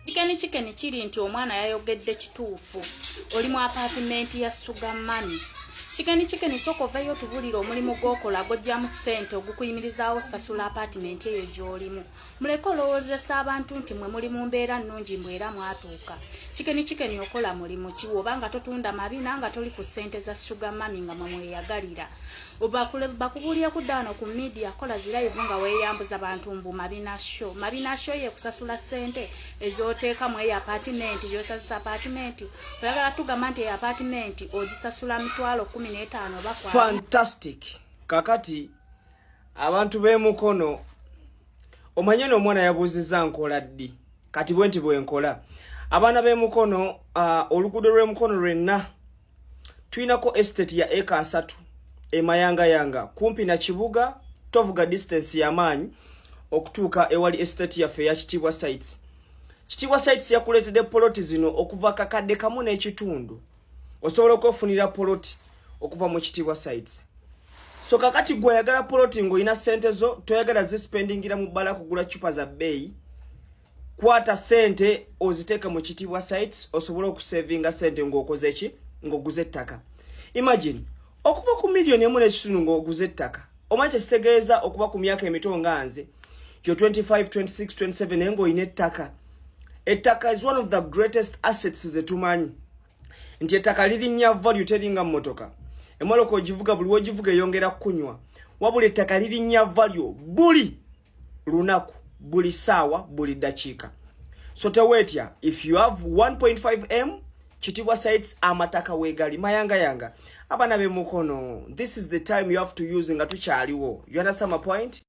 Chicken kiri nti omwana yayogedde kituufu. Oli mu apartment ya Sugar Mami. Chicken soko vayo tubulira omulimu gw'okola gojjamu ssente ogukuyimirizaawo sasula apartment eyo gy'olimu. Muleke olowoozesa abantu nti mwe muli mu mbeera nnungi mbwe era mwatuuka. Chicken okola mulimu ki oba nga totunda mabina nga toli ku ssente za Sugar Mami nga mwe mweyagalira. Bakubulira ku ddaano ku media kola zilive nga weeyambuza bantu mbu mabina show ye kusasula ssente ezooteeka mu apartment gy'osasisa apartment. Oyagala tugamba nti apartment ogisasula mitwalo 15 bakwa. Fantastic. Kakati abantu b'emukono omanye n'omwana yabuuzizza nkola ddi kati bwe nti bwe nkola abaana b'emukono oluguudo lw'emukono lwenna tuinako estate ya eka 3 emayanga kumpi na kibuga tovuga distance y'amaanyi okutuuka ewali estate yaffe ya Kitibwa Sites. Kitibwa Sites yakuleetedde poloti zino okuva kakadde kamu n'ekitundu osobola okufunira poloti okuva mu Kitibwa Sites. So kakati gwe yagala poloti ng'olina ssente zo toyagala zispendingira mu bbala kugula chupa za bbeeyi kwata ssente oziteeka mu Kitibwa Sites osobola okusevinga ssente ng'okoze ki ng'oguze ettaka. Imagine okuva ku million emu n'ekitundu ng'oguze ettaka omanyi kitegeeza okuba ku myaka emito nga nze yo 25 26 27 ng'olina ettaka. Ettaka is one of the greatest assets ze tumanyi nti ettaka lirinnya value teringa mmotoka. Emoloko ogivuga buli wogivuga eyongera kunywa wabula ettaka lirinnya value buli lunaku buli saawa buli dakiika. So tewetya if you have 1.5M Kitibwa Sites amataka wegali mayanga abana b'emukono this is the time you have to use nga tukyaliwo. You understand my point?